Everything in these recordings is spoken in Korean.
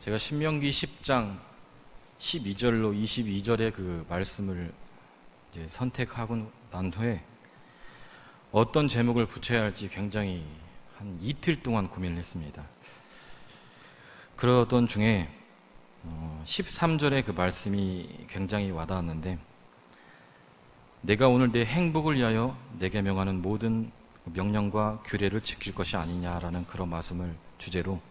제가 신명기 10장 12절로 22절의 그 말씀을 이제 선택하고 난 후에 어떤 제목을 붙여야 할지 굉장히 한 이틀 동안 고민을 했습니다. 그러던 중에 13절의 그 말씀이 굉장히 와닿았는데, 내가 오늘 내 행복을 위하여 내게 명하는 모든 명령과 규례를 지킬 것이 아니냐라는 그런 말씀을 주제로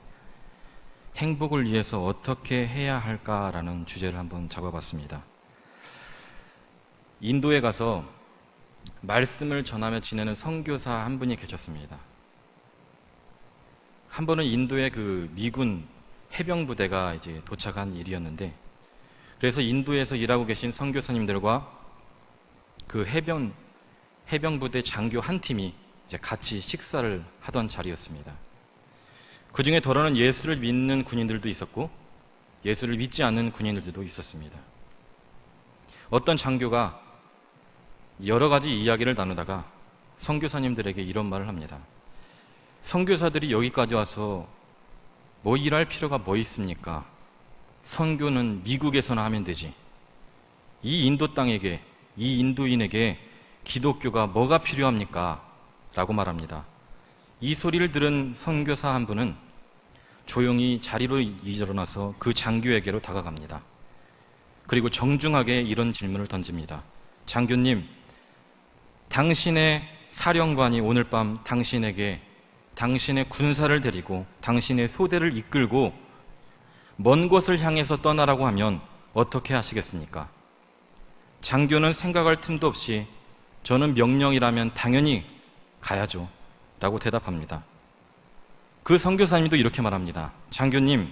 행복을 위해서 어떻게 해야 할까라는 주제를 한번 잡아봤습니다. 인도에 가서 말씀을 전하며 지내는 선교사 한 분이 계셨습니다. 한 번은 인도의 그 미군 해병부대가 이제 도착한 일이었는데, 그래서 인도에서 일하고 계신 선교사님들과 그 해병부대 장교 한 팀이 이제 같이 식사를 하던 자리였습니다. 그 중에 더러는 예수를 믿는 군인들도 있었고 예수를 믿지 않는 군인들도 있었습니다. 어떤 장교가 여러 가지 이야기를 나누다가 선교사님들에게 이런 말을 합니다. 선교사들이 여기까지 와서 뭐 일할 필요가 뭐 있습니까? 선교는 미국에서나 하면 되지. 이 인도 땅에게, 이 인도인에게 기독교가 뭐가 필요합니까? 라고 말합니다. 이 소리를 들은 선교사 한 분은 조용히 자리로 일어나서 그 장교에게로 다가갑니다. 그리고 정중하게 이런 질문을 던집니다. 장교님, 당신의 사령관이 오늘 밤 당신에게 당신의 군사를 데리고 당신의 소대를 이끌고 먼 곳을 향해서 떠나라고 하면 어떻게 하시겠습니까? 장교는 생각할 틈도 없이 저는 명령이라면 당연히 가야죠 라고 대답합니다. 그 선교사님도 이렇게 말합니다. 장교님,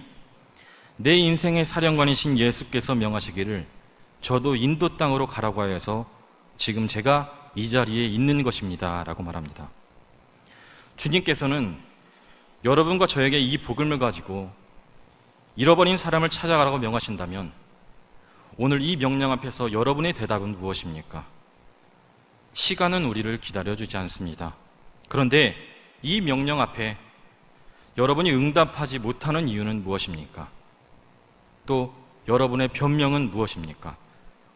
내 인생의 사령관이신 예수께서 명하시기를 저도 인도 땅으로 가라고 하여서 지금 제가 이 자리에 있는 것입니다 라고 말합니다. 주님께서는 여러분과 저에게 이 복음을 가지고 잃어버린 사람을 찾아가라고 명하신다면 오늘 이 명령 앞에서 여러분의 대답은 무엇입니까? 시간은 우리를 기다려주지 않습니다. 그런데 이 명령 앞에 여러분이 응답하지 못하는 이유는 무엇입니까? 또 여러분의 변명은 무엇입니까?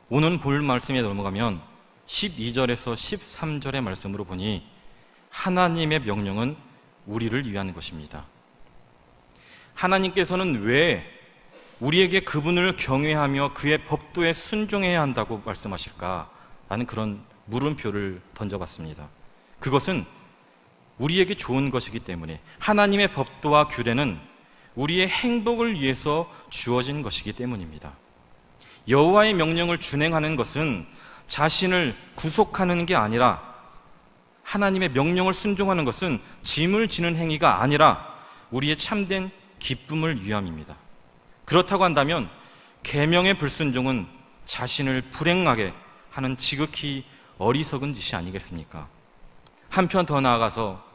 오늘 볼 말씀에 넘어가면 12절에서 13절의 말씀으로 보니 하나님의 명령은 우리를 위한 것입니다. 하나님께서는 왜 우리에게 그분을 경외하며 그의 법도에 순종해야 한다고 말씀하실까? 라는 그런 물음표를 던져봤습니다. 그것은 우리에게 좋은 것이기 때문에, 하나님의 법도와 규례는 우리의 행복을 위해서 주어진 것이기 때문입니다. 여호와의 명령을 준행하는 것은 자신을 구속하는 게 아니라, 하나님의 명령을 순종하는 것은 짐을 지는 행위가 아니라 우리의 참된 기쁨을 위함입니다. 그렇다고 한다면 계명의 불순종은 자신을 불행하게 하는 지극히 어리석은 짓이 아니겠습니까? 한편 더 나아가서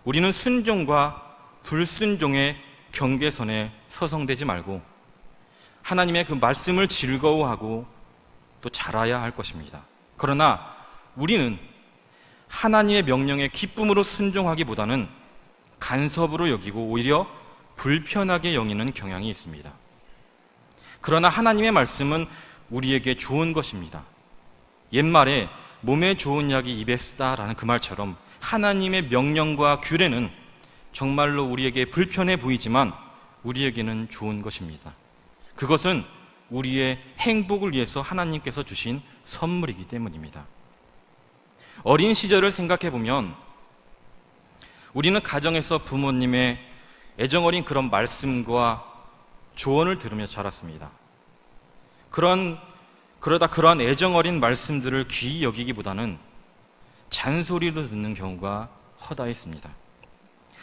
우리는 순종과 불순종의 경계선에 서성대지 말고 하나님의 그 말씀을 즐거워하고 또 잘해야 할 것입니다. 그러나 우리는 하나님의 명령에 기쁨으로 순종하기보다는 간섭으로 여기고 오히려 불편하게 여기는 경향이 있습니다. 그러나 하나님의 말씀은 우리에게 좋은 것입니다. 옛말에 몸에 좋은 약이 입에 쓰다라는 그 말처럼 하나님의 명령과 규례는 정말로 우리에게 불편해 보이지만 우리에게는 좋은 것입니다. 그것은 우리의 행복을 위해서 하나님께서 주신 선물이기 때문입니다. 어린 시절을 생각해 보면 우리는 가정에서 부모님의 애정어린 그런 말씀과 조언을 들으며 자랐습니다. 그러다 그러한 애정어린 말씀들을 귀히 여기기보다는 잔소리로 듣는 경우가 허다했습니다.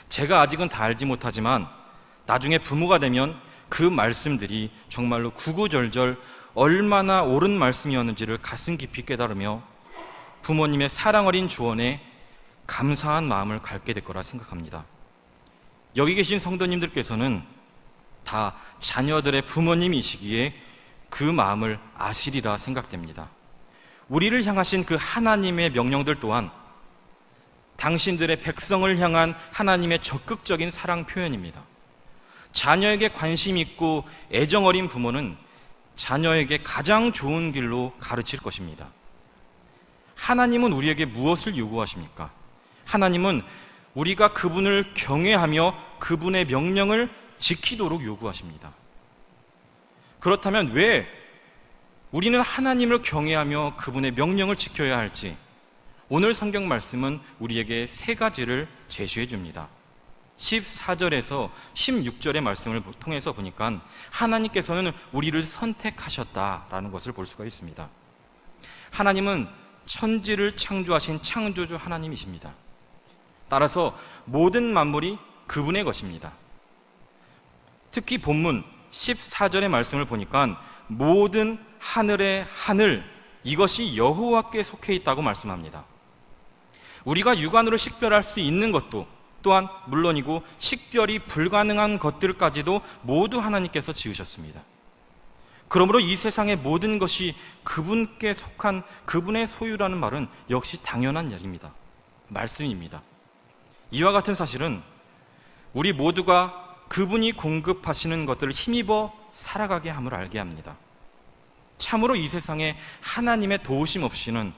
제가 아직은 다 알지 못하지만 나중에 부모가 되면 그 말씀들이 정말로 구구절절 얼마나 옳은 말씀이었는지를 가슴 깊이 깨달으며 부모님의 사랑 어린 조언에 감사한 마음을 갖게 될 거라 생각합니다. 여기 계신 성도님들께서는 다 자녀들의 부모님이시기에 그 마음을 아시리라 생각됩니다. 우리를 향하신 그 하나님의 명령들 또한 당신들의 백성을 향한 하나님의 적극적인 사랑 표현입니다. 자녀에게 관심 있고 애정 어린 부모는 자녀에게 가장 좋은 길로 가르칠 것입니다. 하나님은 우리에게 무엇을 요구하십니까? 하나님은 우리가 그분을 경외하며 그분의 명령을 지키도록 요구하십니다. 그렇다면 왜 우리는 하나님을 경외하며 그분의 명령을 지켜야 할지 오늘 성경 말씀은 우리에게 세 가지를 제시해 줍니다. 14절에서 16절의 말씀을 통해서 보니까 하나님께서는 우리를 선택하셨다라는 것을 볼 수가 있습니다. 하나님은 천지를 창조하신 창조주 하나님이십니다. 따라서 모든 만물이 그분의 것입니다. 특히 본문 14절의 말씀을 보니까 모든 하늘의 하늘, 이것이 여호와께 속해 있다고 말씀합니다. 우리가 육안으로 식별할 수 있는 것도 또한 물론이고 식별이 불가능한 것들까지도 모두 하나님께서 지으셨습니다. 그러므로 이 세상의 모든 것이 그분께 속한 그분의 소유라는 말은 역시 당연한 이야기입니다. 말씀입니다. 이와 같은 사실은 우리 모두가 그분이 공급하시는 것들을 힘입어 살아가게 함을 알게 합니다. 참으로 이 세상에 하나님의 도우심 없이는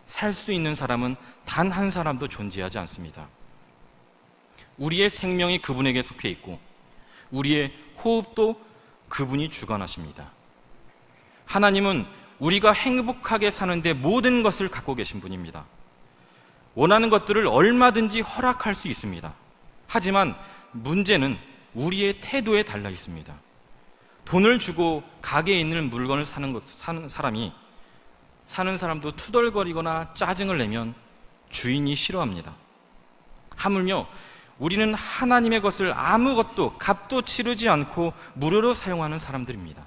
살 수 있는 사람은 단 한 사람도 존재하지 않습니다. 우리의 생명이 그분에게 속해 있고 우리의 호흡도 그분이 주관하십니다. 하나님은 우리가 행복하게 사는데 모든 것을 갖고 계신 분입니다. 원하는 것들을 얼마든지 허락할 수 있습니다. 하지만 문제는 우리의 태도에 달려 있습니다. 돈을 주고 가게에 있는 물건을 사는 사람도 투덜거리거나 짜증을 내면 주인이 싫어합니다. 하물며 우리는 하나님의 것을 아무것도 값도 치르지 않고 무료로 사용하는 사람들입니다.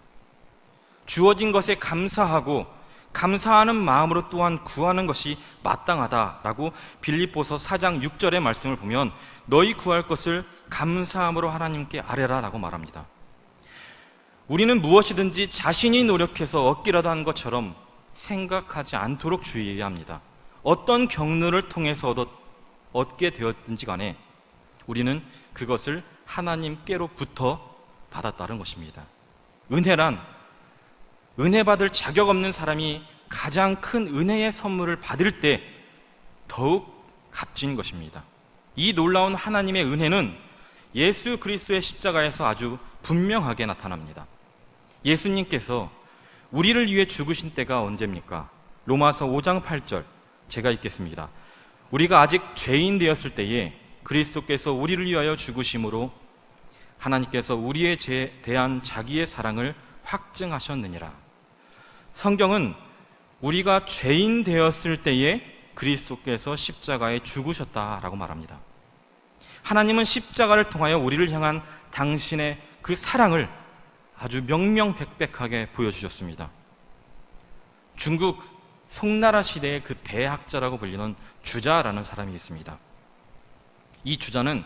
주어진 것에 감사하고 감사하는 마음으로 또한 구하는 것이 마땅하다라고 빌립보서 4장 6절의 말씀을 보면 너희 구할 것을 감사함으로 하나님께 아뢰라 라고 말합니다. 우리는 무엇이든지 자신이 노력해서 얻기라도 하는 것처럼 생각하지 않도록 주의해야 합니다. 어떤 경로를 통해서 얻게 되었든지 간에 우리는 그것을 하나님께로부터 받았다는 것입니다. 은혜란 은혜 받을 자격 없는 사람이 가장 큰 은혜의 선물을 받을 때 더욱 값진 것입니다. 이 놀라운 하나님의 은혜는 예수 그리스도의 십자가에서 아주 분명하게 나타납니다. 예수님께서 우리를 위해 죽으신 때가 언제입니까? 로마서 5장 8절 제가 읽겠습니다. 우리가 아직 죄인 되었을 때에 그리스도께서 우리를 위하여 죽으심으로 하나님께서 우리에 대한 자기의 사랑을 확증하셨느니라. 성경은 우리가 죄인 되었을 때에 그리스도께서 십자가에 죽으셨다라고 말합니다. 하나님은 십자가를 통하여 우리를 향한 당신의 그 사랑을 아주 명명백백하게 보여주셨습니다. 중국 송나라 시대의 그 대학자라고 불리는 주자라는 사람이 있습니다. 이 주자는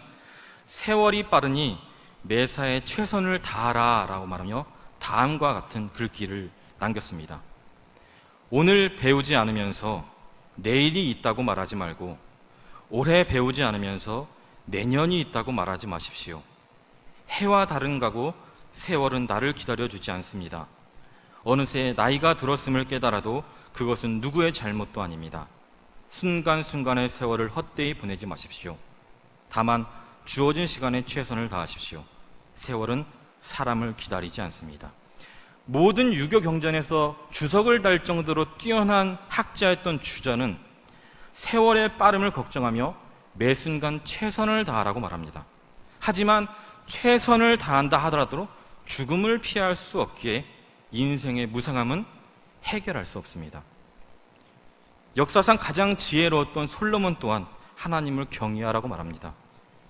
세월이 빠르니 매사에 최선을 다하라 라고 말하며 다음과 같은 글귀를 남겼습니다. 오늘 배우지 않으면서 내일이 있다고 말하지 말고 올해 배우지 않으면서 내년이 있다고 말하지 마십시오. 해와 달은 가고 세월은 나를 기다려주지 않습니다. 어느새 나이가 들었음을 깨달아도 그것은 누구의 잘못도 아닙니다. 순간순간의 세월을 헛되이 보내지 마십시오. 다만 주어진 시간에 최선을 다하십시오. 세월은 사람을 기다리지 않습니다. 모든 유교 경전에서 주석을 달 정도로 뛰어난 학자였던 주자는 세월의 빠름을 걱정하며 매 순간 최선을 다하라고 말합니다. 하지만 최선을 다한다 하더라도 죽음을 피할 수 없기에 인생의 무상함은 해결할 수 없습니다. 역사상 가장 지혜로웠던 솔로몬 또한 하나님을 경외하라고 말합니다.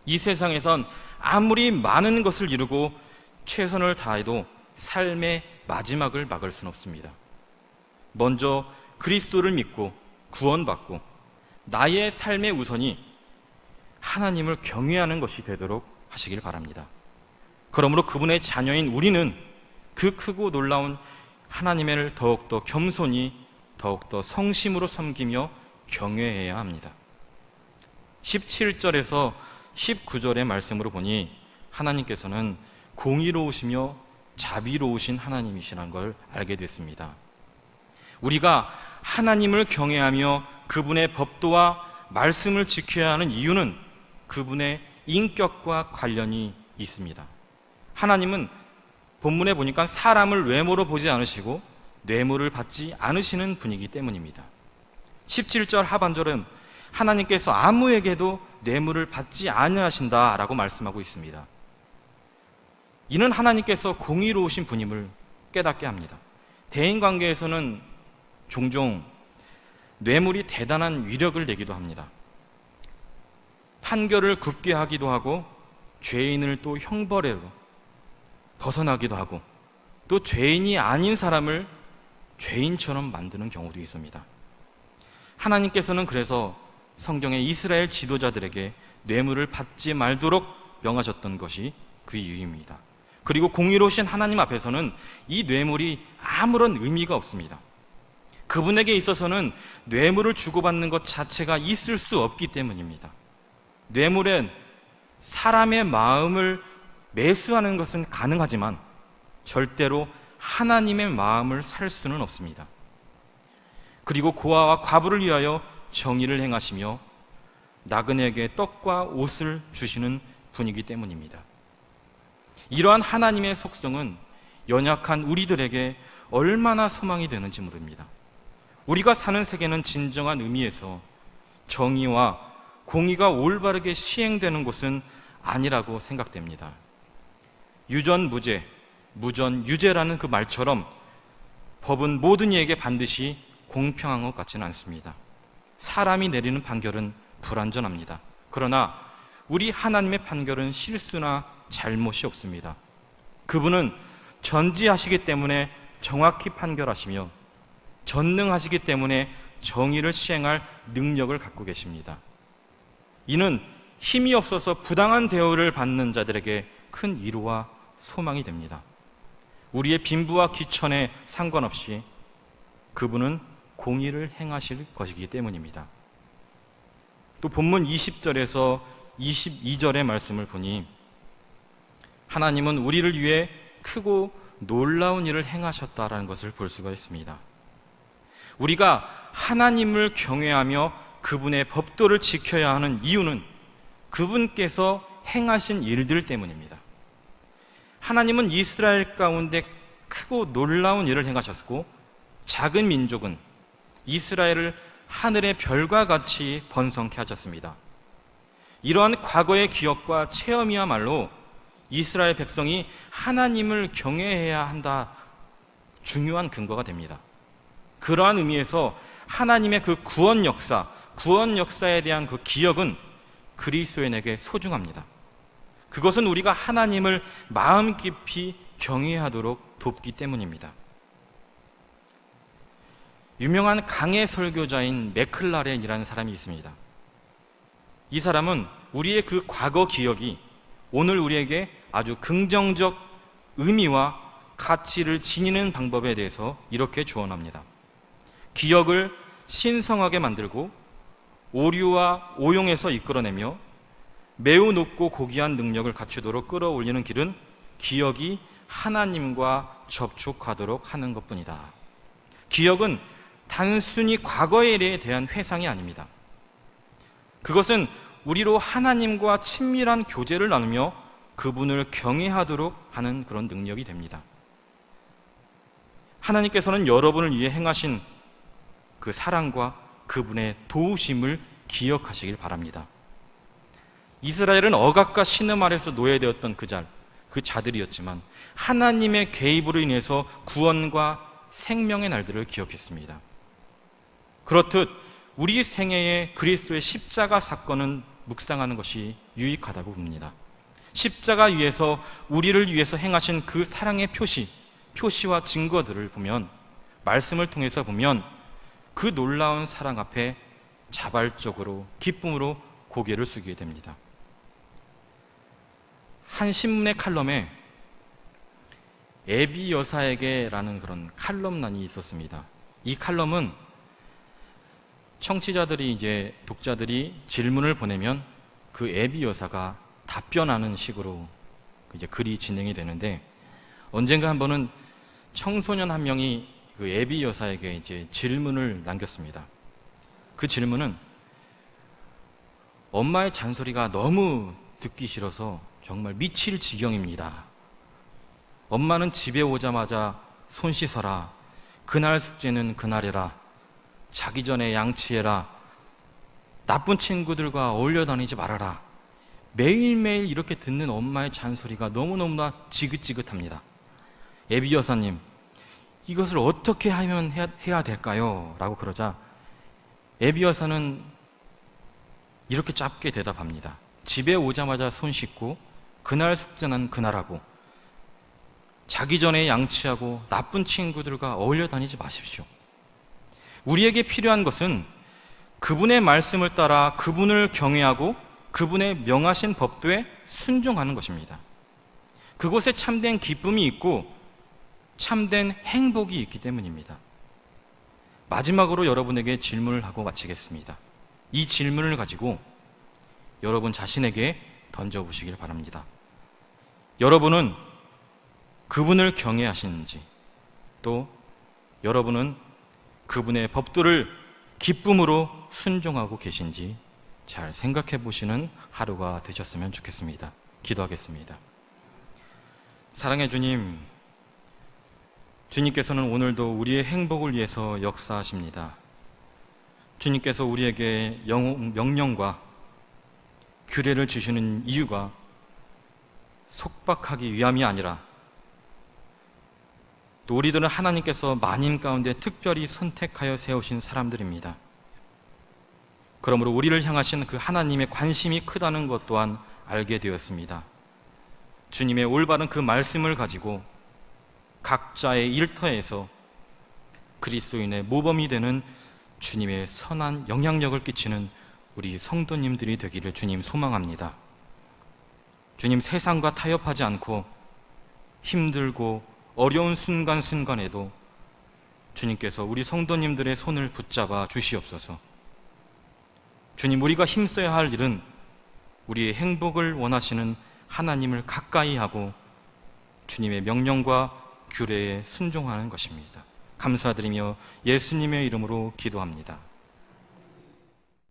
이 세상에선 아무리 많은 것을 이루고 최선을 다해도 삶의 마지막을 막을 수는 없습니다. 먼저 그리스도를 믿고 구원받고 나의 삶의 우선이 하나님을 경외하는 것이 되도록 하시길 바랍니다. 그러므로 그분의 자녀인 우리는 그 크고 놀라운 하나님을 더욱더 겸손히 더욱더 성심으로 섬기며 경외해야 합니다. 17절에서 19절의 말씀으로 보니 하나님께서는 공의로우시며 자비로우신 하나님이시라는 걸 알게 됐습니다. 우리가 하나님을 경외하며 그분의 법도와 말씀을 지켜야 하는 이유는 그분의 인격과 관련이 있습니다. 하나님은 본문에 보니까 사람을 외모로 보지 않으시고 뇌물을 받지 않으시는 분이기 때문입니다. 17절 하반절은 하나님께서 아무에게도 뇌물을 받지 아니하신다라고 말씀하고 있습니다. 이는 하나님께서 공의로우신 분임을 깨닫게 합니다. 대인관계에서는 종종 뇌물이 대단한 위력을 내기도 합니다. 판결을 굽게 하기도 하고 죄인을 또 형벌에로 벗어나기도 하고 또 죄인이 아닌 사람을 죄인처럼 만드는 경우도 있습니다. 하나님께서는 그래서 성경의 이스라엘 지도자들에게 뇌물을 받지 말도록 명하셨던 것이 그 이유입니다. 그리고 공의로우신 하나님 앞에서는 이 뇌물이 아무런 의미가 없습니다. 그분에게 있어서는 뇌물을 주고받는 것 자체가 있을 수 없기 때문입니다. 뇌물엔 사람의 마음을 매수하는 것은 가능하지만 절대로 하나님의 마음을 살 수는 없습니다. 그리고 고아와 과부를 위하여 정의를 행하시며 나그네에게 떡과 옷을 주시는 분이기 때문입니다. 이러한 하나님의 속성은 연약한 우리들에게 얼마나 소망이 되는지 모릅니다. 우리가 사는 세계는 진정한 의미에서 정의와 공의가 올바르게 시행되는 곳은 아니라고 생각됩니다. 유전무죄, 무전유죄라는 그 말처럼 법은 모든 이에게 반드시 공평한 것 같지는 않습니다. 사람이 내리는 판결은 불완전합니다. 그러나 우리 하나님의 판결은 실수나 잘못이 없습니다. 그분은 전지하시기 때문에 정확히 판결하시며 전능하시기 때문에 정의를 시행할 능력을 갖고 계십니다. 이는 힘이 없어서 부당한 대우를 받는 자들에게 큰 위로와 소망이 됩니다. 우리의 빈부와 귀천에 상관없이 그분은 공의를 행하실 것이기 때문입니다. 또 본문 20절에서 22절의 말씀을 보니 하나님은 우리를 위해 크고 놀라운 일을 행하셨다라는 것을 볼 수가 있습니다. 우리가 하나님을 경외하며 그분의 법도를 지켜야 하는 이유는 그분께서 행하신 일들 때문입니다. 하나님은 이스라엘 가운데 크고 놀라운 일을 행하셨고 작은 민족은 이스라엘을 하늘의 별과 같이 번성케 하셨습니다. 이러한 과거의 기억과 체험이야말로 이스라엘 백성이 하나님을 경외해야 한다 중요한 근거가 됩니다. 그러한 의미에서 하나님의 그 구원 역사에 대한 그 기억은 그리스도인에게 소중합니다. 그것은 우리가 하나님을 마음 깊이 경외하도록 돕기 때문입니다. 유명한 강해 설교자인 맥클라렌이라는 사람이 있습니다. 이 사람은 우리의 그 과거 기억이 오늘 우리에게 아주 긍정적 의미와 가치를 지니는 방법에 대해서 이렇게 조언합니다. 기억을 신성하게 만들고 오류와 오용에서 이끌어내며 매우 높고 고귀한 능력을 갖추도록 끌어올리는 길은 기억이 하나님과 접촉하도록 하는 것뿐이다. 기억은 단순히 과거의 일에 대한 회상이 아닙니다. 그것은 우리로 하나님과 친밀한 교제를 나누며 그분을 경외하도록 하는 그런 능력이 됩니다. 하나님께서는 여러분을 위해 행하신 그 사랑과 그분의 도우심을 기억하시길 바랍니다. 이스라엘은 억압과 신음 아래서 노예되었던 그 자들이었지만 하나님의 개입으로 인해서 구원과 생명의 날들을 기억했습니다. 그렇듯 우리 생애에 그리스도의 십자가 사건은 묵상하는 것이 유익하다고 봅니다. 십자가 위에서 우리를 위해서 행하신 그 사랑의 표시와 증거들을 보면, 말씀을 통해서 보면 그 놀라운 사랑 앞에 자발적으로 기쁨으로 고개를 숙이게 됩니다. 한 신문의 칼럼에 애비 여사에게라는 그런 칼럼란이 있었습니다. 이 칼럼은 독자들이 질문을 보내면 그 애비 여사가 답변하는 식으로 이제 글이 진행이 되는데, 언젠가 한 번은 청소년 한 명이 그 애비 여사에게 이제 질문을 남겼습니다. 그 질문은 엄마의 잔소리가 너무 듣기 싫어서 정말 미칠 지경입니다. 엄마는 집에 오자마자 손 씻어라. 그날 숙제는 그날이라. 자기 전에 양치해라. 나쁜 친구들과 어울려 다니지 말아라. 매일매일 이렇게 듣는 엄마의 잔소리가 너무너무나 지긋지긋합니다. 애비 여사님, 이것을 어떻게 하면 해야 될까요? 라고 그러자 애비 여사는 이렇게 짧게 대답합니다. 집에 오자마자 손 씻고 그날 숙제는 그날하고 자기 전에 양치하고 나쁜 친구들과 어울려 다니지 마십시오. 우리에게 필요한 것은 그분의 말씀을 따라 그분을 경외하고 그분의 명하신 법도에 순종하는 것입니다. 그곳에 참된 기쁨이 있고 참된 행복이 있기 때문입니다. 마지막으로 여러분에게 질문을 하고 마치겠습니다. 이 질문을 가지고 여러분 자신에게 던져보시길 바랍니다. 여러분은 그분을 경외하시는지, 또 여러분은 그분의 법도를 기쁨으로 순종하고 계신지 잘 생각해 보시는 하루가 되셨으면 좋겠습니다. 기도하겠습니다. 사랑의 주님, 주님께서는 오늘도 우리의 행복을 위해서 역사하십니다. 주님께서 우리에게 명령과 규례를 주시는 이유가 속박하기 위함이 아니라 또 우리들은 하나님께서 만인 가운데 특별히 선택하여 세우신 사람들입니다. 그러므로 우리를 향하신 그 하나님의 관심이 크다는 것 또한 알게 되었습니다. 주님의 올바른 그 말씀을 가지고 각자의 일터에서 그리스도인의 모범이 되는 주님의 선한 영향력을 끼치는 우리 성도님들이 되기를 주님 소망합니다. 주님, 세상과 타협하지 않고 힘들고 어려운 순간순간에도 주님께서 우리 성도님들의 손을 붙잡아 주시옵소서. 주님, 우리가 힘써야 할 일은 우리의 행복을 원하시는 하나님을 가까이 하고 주님의 명령과 규례에 순종하는 것입니다. 감사드리며 예수님의 이름으로 기도합니다.